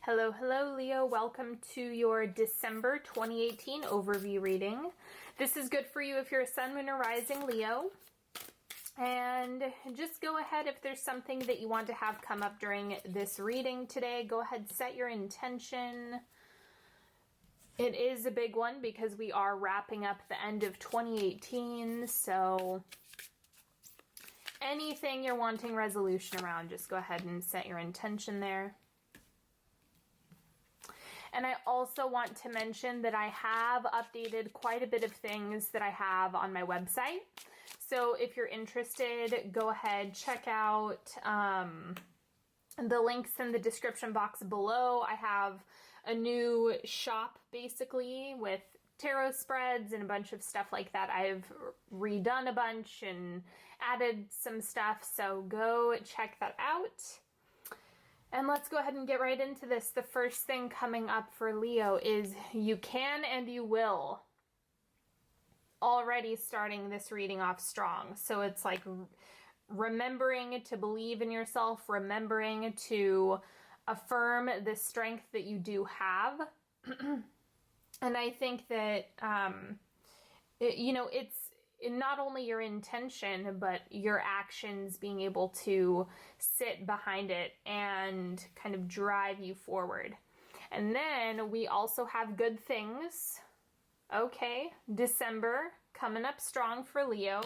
Hello, hello, Leo. Welcome to your December 2018 overview reading. This is good for you if you're a sun, moon, or rising Leo. And just go ahead, if there's something that you want to have come up during this reading today, go ahead, set your intention. It is a big one because we are wrapping up the end of 2018, so anything you're wanting resolution around, just go ahead and set your intention there. And I also want to mention that I have updated quite a bit of things that I have on my website. So if you're interested, go ahead, check out the links in the description box below. I have a new shop basically with tarot spreads and a bunch of stuff like that. I've redone a bunch and added some stuff, so go check that out. And let's go ahead and get right into this. The first thing coming up for Leo is you can and you will. Already starting this reading off strong. So it's like remembering to believe in yourself, remembering to affirm the strength that you do have. And I think that, it's not only your intention, but your actions being able to sit behind it and kind of drive you forward. And then we also have good things. Okay, December coming up strong for Leo.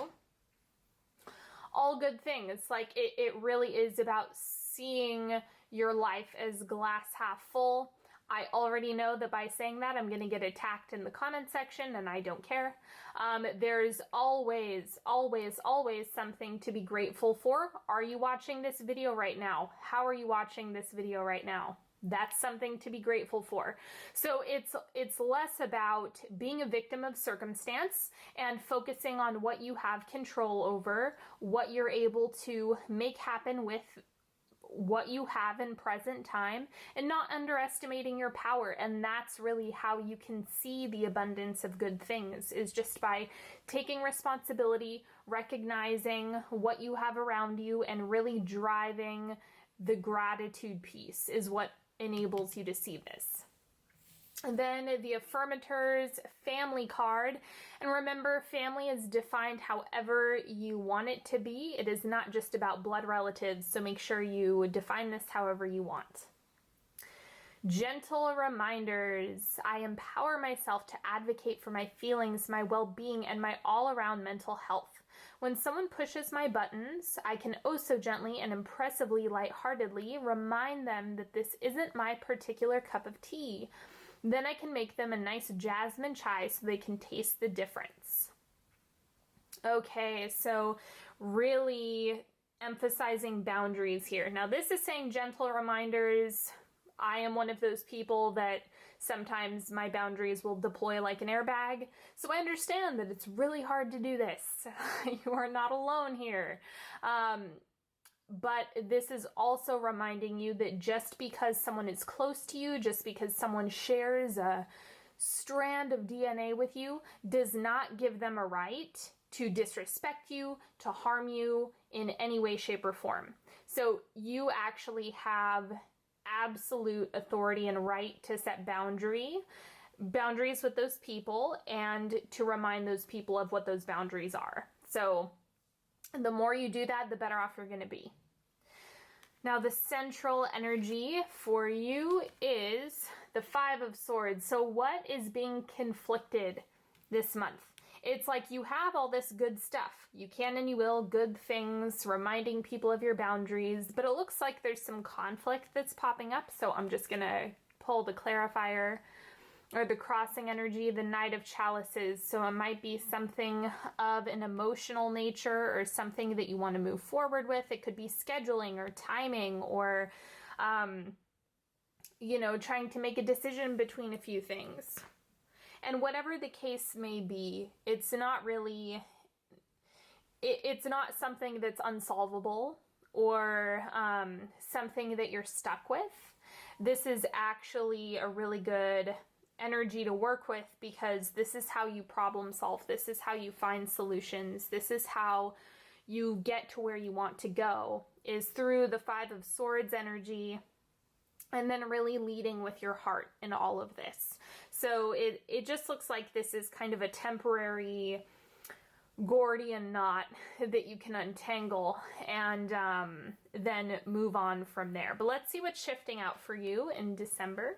All good things. Like it really is about seeing your life as glass half full. I already know that by saying that, I'm going to get attacked in the comment section, and I don't care. There's always, always, always something to be grateful for. Are you watching this video right now? How are you watching this video right now? That's something to be grateful for. So it's less about being a victim of circumstance and focusing on what you have control over, what you're able to make happen with what you have in present time, and not underestimating your power. And that's really how you can see the abundance of good things, is just by taking responsibility, recognizing what you have around you, and really driving the gratitude piece is what enables you to see this. And then the Affirmators Family card. And remember, family is defined however you want it to be. It is not just about blood relatives, so make sure you define this however you want. Gentle reminders. I empower myself to advocate for my feelings, my well-being, and my all-around mental health. When someone pushes my buttons, I can oh so gently and impressively lightheartedly remind them that this isn't my particular cup of tea. Then I can make them a nice jasmine chai so they can taste the difference. Okay, so really emphasizing boundaries here. Now this is saying gentle reminders. I am one of those people that sometimes my boundaries will deploy like an airbag. So I understand that it's really hard to do this. You are not alone here. But this is also reminding you that just because someone is close to you, just because someone shares a strand of DNA with you, does not give them a right to disrespect you, to harm you in any way, shape, or form. So you actually have absolute authority and right to set boundaries with those people and to remind those people of what those boundaries are. So the more you do that, the better off you're going to be. Now the central energy for you is the Five of Swords. So what is being conflicted this month? It's like you have all this good stuff. You can and you will, good things, reminding people of your boundaries, but it looks like there's some conflict that's popping up. So I'm just going to pull the clarifier, or the crossing energy, the Knight of Chalices. So it might be something of an emotional nature or something that you want to move forward with. It could be scheduling or timing or, trying to make a decision between a few things. And whatever the case may be, it's not really, it's not something that's unsolvable or something that you're stuck with. This is actually a really good energy to work with, because this is how you problem solve. This is how you find solutions. This is how you get to where you want to go, is through the Five of Swords energy and then really leading with your heart in all of this. So it just looks like this is kind of a temporary Gordian knot that you can untangle and then move on from there. But let's see what's shifting out for you in December.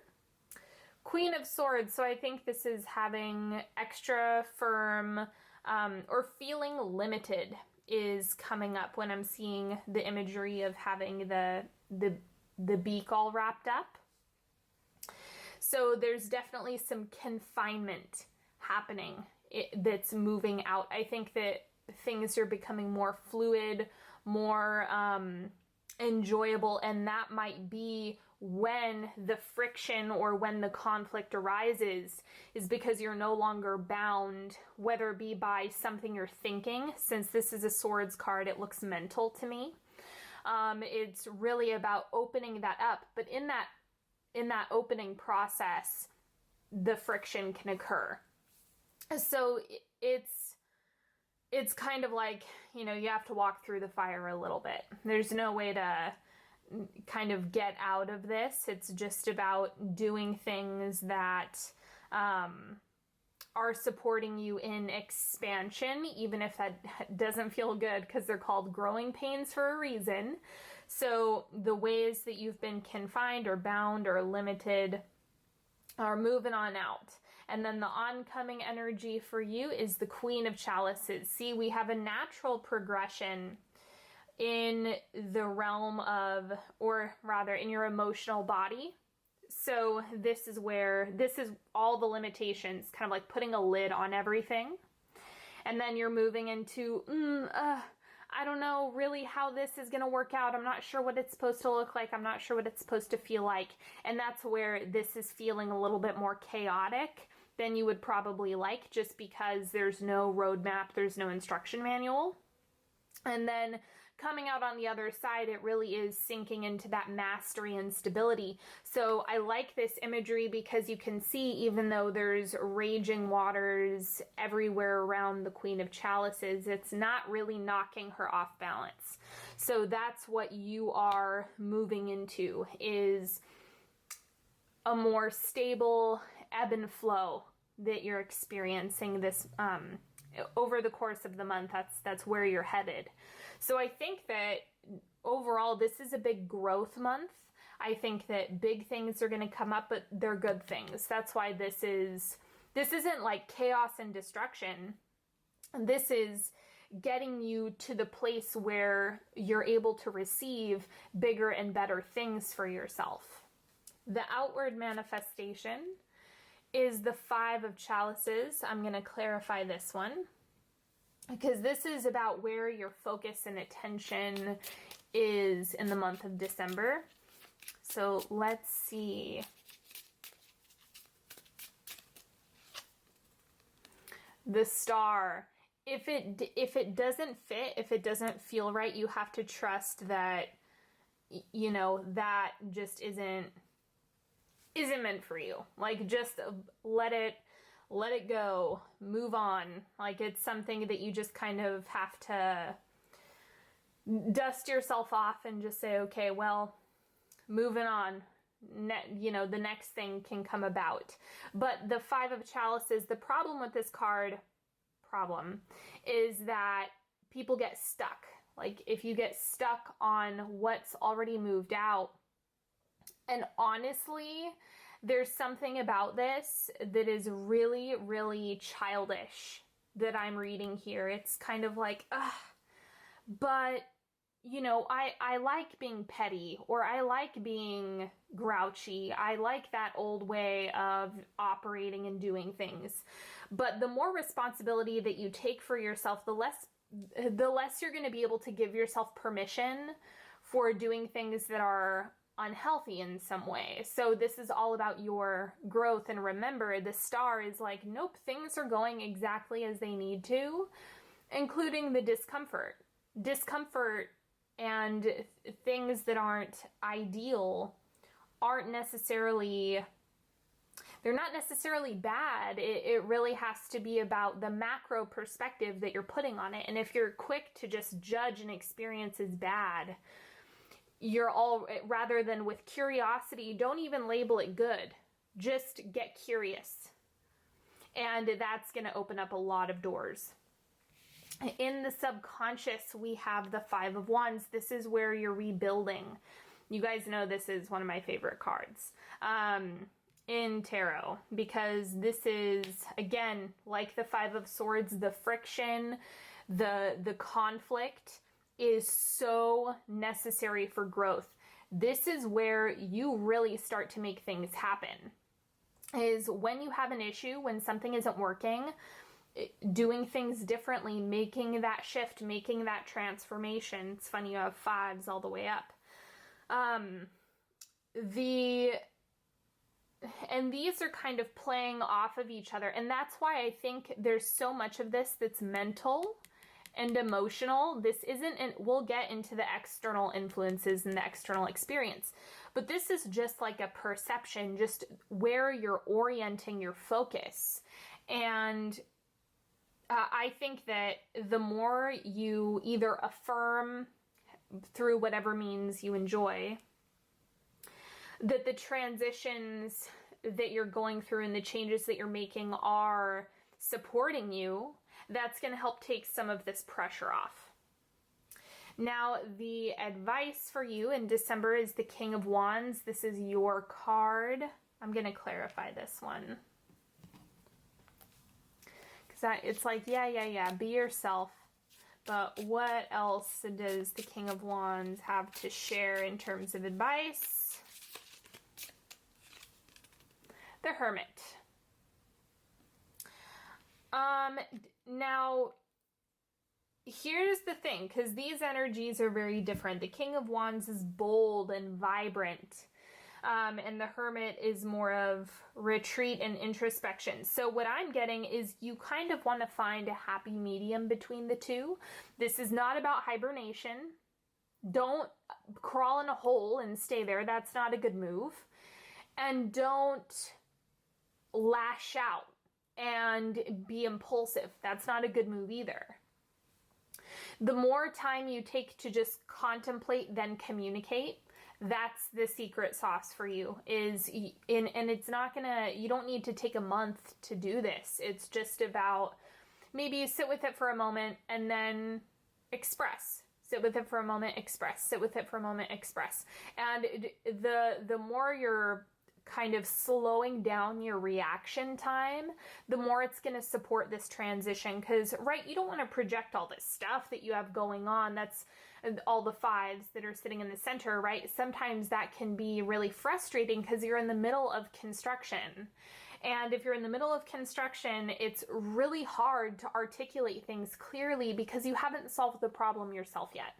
Queen of Swords. So I think this is having extra firm or feeling limited is coming up when I'm seeing the imagery of having the beak all wrapped up. So there's definitely some confinement happening that's moving out. I think that things are becoming more fluid, more enjoyable, and that might be when the friction or when the conflict arises is because you're no longer bound, whether it be by something you're thinking. Since this is a swords card, it looks mental to me. It's really about opening that up, but in that opening process, the friction can occur. So it's kind of like, you know, you have to walk through the fire a little bit. There's no way to kind of get out of this. It's just about doing things that are supporting you in expansion, even if that doesn't feel good, because they're called growing pains for a reason. So the ways that you've been confined or bound or limited are moving on out. And then the oncoming energy for you is the Queen of Chalices. See, we have a natural progression in the realm of, or rather in your emotional body. So this is all the limitations, kind of like putting a lid on everything. And then you're moving into, I don't know really how this is going to work out. I'm not sure what it's supposed to look like. I'm not sure what it's supposed to feel like. And that's where this is feeling a little bit more chaotic than you would probably like, just because there's no roadmap, there's no instruction manual. And then coming out on the other side, it really is sinking into that mastery and stability. So I like this imagery because you can see, even though there's raging waters everywhere around the Queen of Chalices, it's not really knocking her off balance. So that's what you are moving into, is a more stable ebb and flow that you're experiencing this over the course of the month. That's where you're headed. So I think that overall this is a big growth month. I think that big things are going to come up, but they're good things. That's why this isn't like chaos and destruction. This is getting you to the place where you're able to receive bigger and better things for yourself. The outward manifestation is the Five of Chalices. I'm going to clarify this one, because this is about where your focus and attention is in the month of December. So let's see. The Star. If it doesn't fit, if it doesn't feel right, you have to trust that, you know, that just isn't meant for you. Like, just let it go, move on. Like, it's something that you just kind of have to dust yourself off and just say, okay, well, moving on. The next thing can come about. But the Five of Chalices, the problem with this card, is that people get stuck. Like, if you get stuck on what's already moved out, and honestly, there's something about this that is really, really childish that I'm reading here. It's kind of like, but, you know, I like being petty, or I like being grouchy. I like that old way of operating and doing things. But the more responsibility that you take for yourself, the less you're going to be able to give yourself permission for doing things that are unhealthy in some way. So this is all about your growth. And remember, the Star is like, nope, things are going exactly as they need to, including the discomfort and things that aren't ideal they're not necessarily bad. It really has to be about the macro perspective that you're putting on it. And if you're quick to just judge an experience as bad, you're all, rather than with curiosity, don't even label it good. Just get curious. And that's going to open up a lot of doors. In the subconscious, we have the Five of Wands. This is where you're rebuilding. You guys know this is one of my favorite cards in tarot, because this is, again, like the Five of Swords, the friction, the conflict is so necessary for growth. This is where you really start to make things happen. Is when you have an issue, when something isn't working, doing things differently, making that shift, making that transformation. It's funny, you have fives all the way up. And these are kind of playing off of each other. And that's why I think there's so much of this that's mental and emotional. This isn't, and we'll get into the external influences and the external experience, but this is just like a perception, just where you're orienting your focus. And I think that the more you either affirm through whatever means you enjoy, that the transitions that you're going through and the changes that you're making are supporting you, that's going to help take some of this pressure off. Now, the advice for you in December is the King of Wands. This is your card. I'm going to clarify this one. Because it's like, yeah, be yourself. But what else does the King of Wands have to share in terms of advice? The Hermit. Now, here's the thing, because these energies are very different. The King of Wands is bold and vibrant, and the Hermit is more of retreat and introspection. So what I'm getting is you kind of want to find a happy medium between the two. This is not about hibernation. Don't crawl in a hole and stay there. That's not a good move. And don't lash out and be impulsive. That's not a good move either. The more time you take to just contemplate, then communicate, that's the secret sauce for you. And it's not gonna, you don't need to take a month to do this. It's just about, maybe you sit with it for a moment and then express. Sit with it for a moment, express. Sit with it for a moment, express. And the more you're kind of slowing down your reaction time, the more it's going to support this transition. Because, right, you don't want to project all this stuff that you have going on. That's all the fives that are sitting in the center, right? Sometimes that can be really frustrating because you're in the middle of construction. And if you're in the middle of construction, it's really hard to articulate things clearly because you haven't solved the problem yourself yet.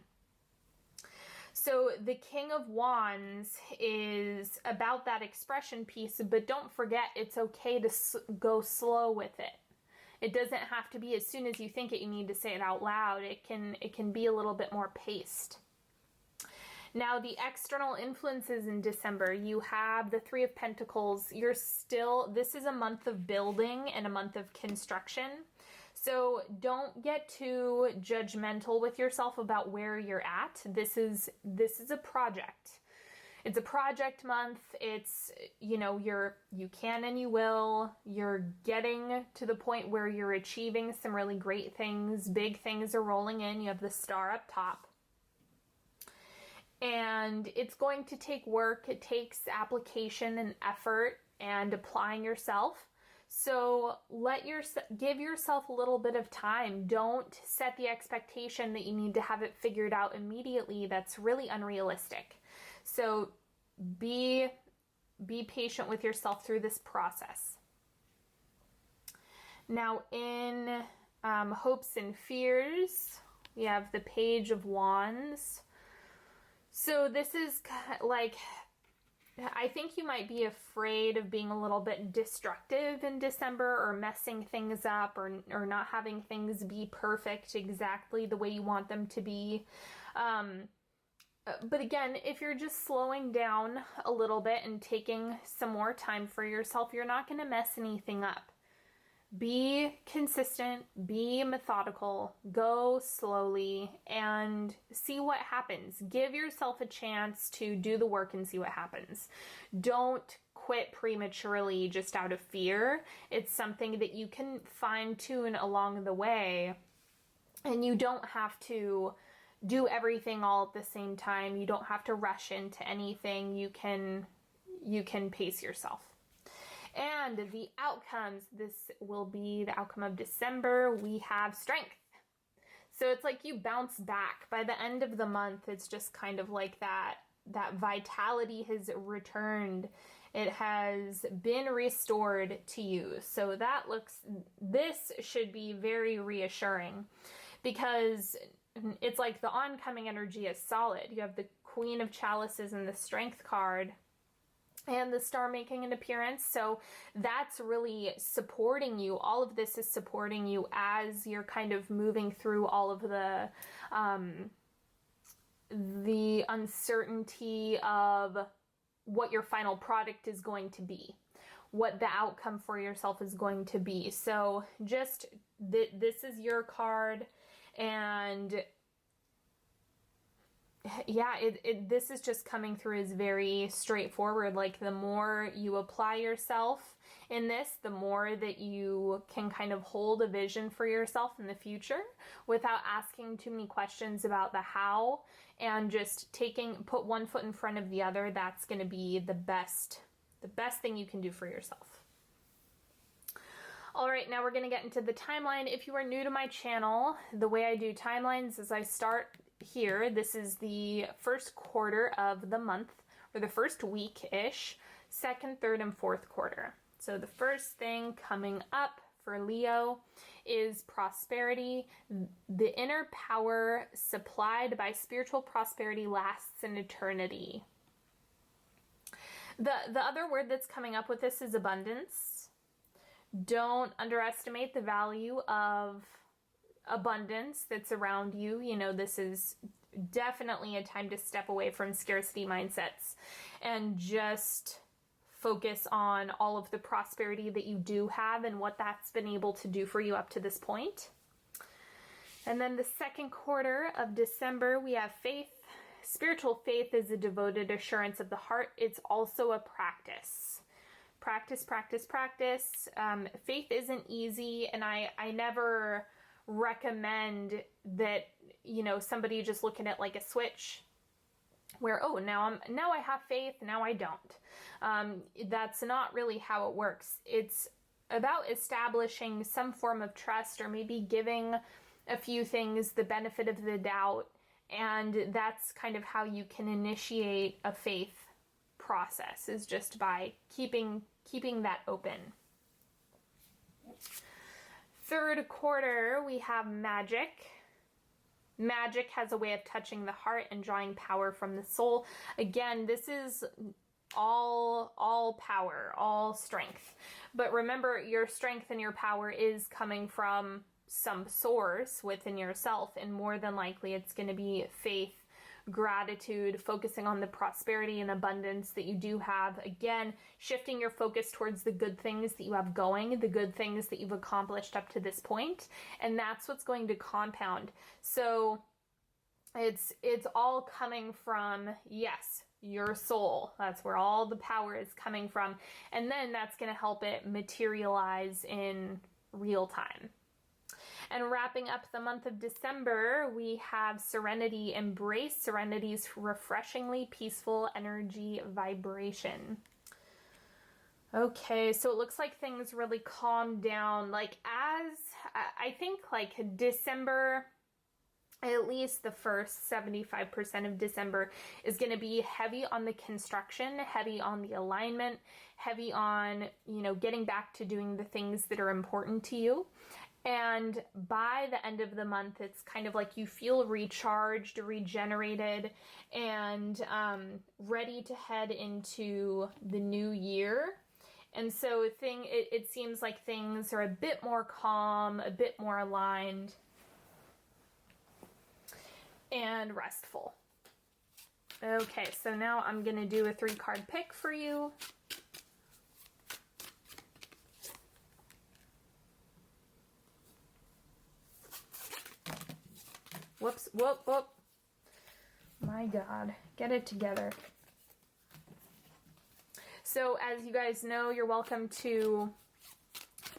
So the King of Wands is about that expression piece, but don't forget it's okay to go slow with it. It doesn't have to be as soon as you think it, you need to say it out loud. It can be a little bit more paced. Now, the external influences in December, you have the Three of Pentacles. This is a month of building and a month of construction. So don't get too judgmental with yourself about where you're at. This is a project. It's a project month. It's, you can and you will. You're getting to the point where you're achieving some really great things. Big things are rolling in. You have the star up top. And it's going to take work. It takes application and effort and applying yourself. So give yourself a little bit of time. Don't set the expectation that you need to have it figured out immediately. That's really unrealistic. So be patient with yourself through this process. Now in hopes and fears, we have the Page of Wands. So this is like, I think you might be afraid of being a little bit destructive in December, or messing things up, or not having things be perfect exactly the way you want them to be. But again, if you're just slowing down a little bit and taking some more time for yourself, you're not going to mess anything up. be consistent, be methodical, go slowly, and see what happens. Give yourself a chance to do the work and see what happens. Don't quit prematurely just out of fear. It's something that you can fine-tune along the way, and you don't have to do everything all at the same time. You don't have to rush into anything. You can pace yourself. And the outcomes, this will be the outcome of December. We have strength. So it's like you bounce back. By the end of the month, it's just kind of like that vitality has returned. It has been restored to you. So this should be very reassuring, because it's like the oncoming energy is solid. You have the Queen of Chalices and the Strength card, and the Star making an appearance. So that's really supporting you. All of this is supporting you as you're kind of moving through all of the uncertainty of what your final product is going to be, what the outcome for yourself is going to be. So just this is your card, and yeah, this is just coming through as very straightforward. Like, the more you apply yourself in this, the more that you can kind of hold a vision for yourself in the future without asking too many questions about the how, and just put one foot in front of the other. That's going to be the best thing you can do for yourself. All right, now we're going to get into the timeline. If you are new to my channel, the way I do timelines is I start here. This is the first quarter of the month, or the first week-ish, second, third, and fourth quarter. So the first thing coming up for Leo is prosperity. The inner power supplied by spiritual prosperity lasts an eternity. The other word that's coming up with this is abundance. Don't underestimate the value of abundance that's around you. You know, this is definitely a time to step away from scarcity mindsets and just focus on all of the prosperity that you do have and what that's been able to do for you up to this point. And then the second quarter of December, we have faith. Spiritual faith is a devoted assurance of the heart. It's also a practice. Practice, practice, practice. Faith isn't easy, and I never recommend that, you know, somebody just look at it like a switch where, oh, now I have faith, now I don't. That's not really how it works. It's about establishing some form of trust, or maybe giving a few things the benefit of the doubt, and that's kind of how you can initiate a faith process, is just by keeping that open. Third quarter, we have magic. Magic has a way of touching the heart and drawing power from the soul. Again, this is all power, all strength. But remember, your strength and your power is coming from some source within yourself, and more than likely it's going to be faith, gratitude, focusing on the prosperity and abundance that you do have. Again, shifting your focus towards the good things that you have going, the good things that you've accomplished up to this point, and that's what's going to compound. So it's all coming from, yes, your soul. That's where all the power is coming from, and then that's going to help it materialize in real time. And wrapping up the month of December, we have serenity. Embrace serenity's refreshingly peaceful energy vibration. Okay, so it looks like things really calmed down. Like, as I think, like December, at least the first 75% of December is going to be heavy on the construction, heavy on the alignment, heavy on, you know, getting back to doing the things that are important to you. And by the end of the month, it's kind of like you feel recharged, regenerated, and ready to head into the new year. And so it seems like things are a bit more calm, a bit more aligned, and restful. Okay, so now I'm going to do a 3-card pick for you. Whoops, whoop, whoop. My God, get it together. So as you guys know, you're welcome to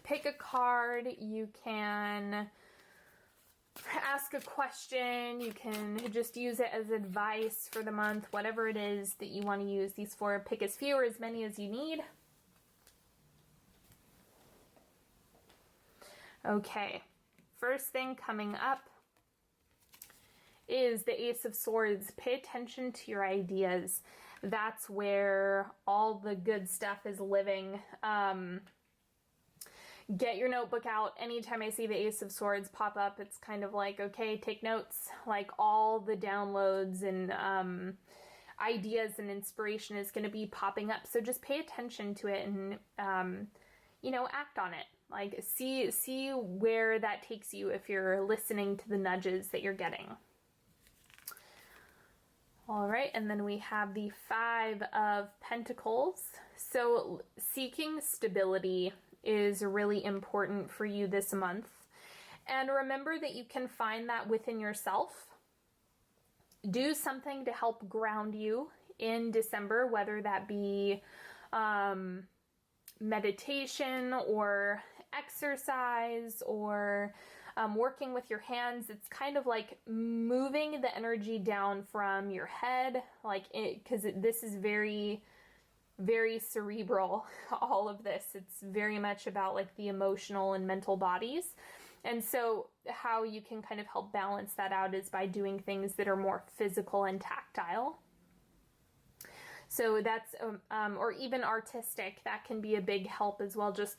pick a card. You can ask a question. You can just use it as advice for the month, whatever it is that you want to use these for. Pick as few or as many as you need. Okay, first thing coming up is the Ace of Swords. Pay attention to your ideas. That's where all the good stuff is living. Get your notebook out. Anytime I see the Ace of Swords pop up, it's kind of like, okay, take notes. Like all the downloads and ideas and inspiration is going to be popping up. So just pay attention to it and, you know, act on it. Like see where that takes you if you're listening to the nudges that you're getting. All right, and then we have the Five of Pentacles. So seeking stability is really important for you this month. And remember that you can find that within yourself. Do something to help ground you in December, whether that be meditation or exercise or working with your hands. It's kind of like moving the energy down from your head, like because this is very, very cerebral, all of this. It's very much about like the emotional and mental bodies. And so how you can kind of help balance that out is by doing things that are more physical and tactile. So that's, or even artistic, that can be a big help as well, just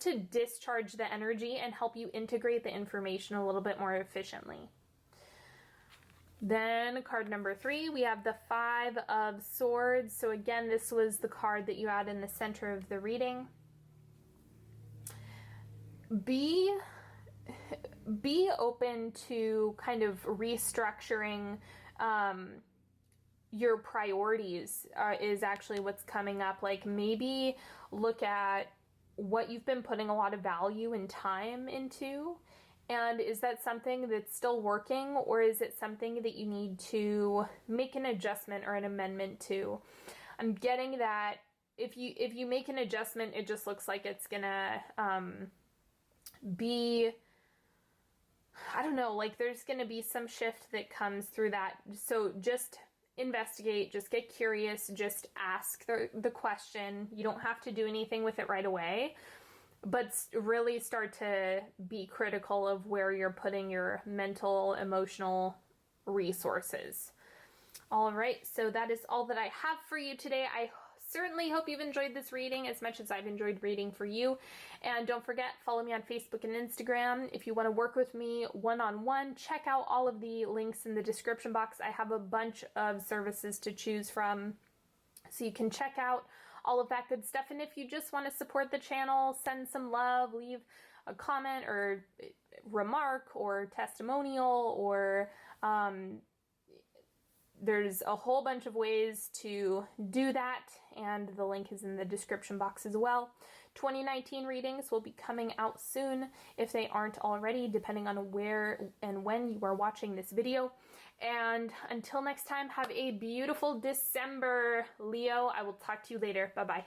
to discharge the energy and help you integrate the information a little bit more efficiently. Then card number 3, we have the Five of Swords. So again, this was the card that you had in the center of the reading. Be open to kind of restructuring, your priorities is actually what's coming up. Like maybe look at what you've been putting a lot of value and time into, and is that something that's still working, or is it something that you need to make an adjustment or an amendment to? I'm getting that if you make an adjustment, it just looks like it's gonna be, I don't know, like there's gonna be some shift that comes through that. So just investigate, just get curious, just ask the question. You don't have to do anything with it right away, but really start to be critical of where you're putting your mental, emotional resources. All right, so that is all that I have for you today. I certainly hope you've enjoyed this reading as much as I've enjoyed reading for you. And don't forget, follow me on Facebook and Instagram. If you want to work with me one-on-one, check out all of the links in the description box. I have a bunch of services to choose from, so you can check out all of that good stuff. And if you just want to support the channel, send some love, leave a comment or remark or testimonial, or there's a whole bunch of ways to do that, and the link is in the description box as well. 2019 readings will be coming out soon, if they aren't already, depending on where and when you are watching this video. And until next time, have a beautiful December, Leo. I will talk to you later. Bye-bye.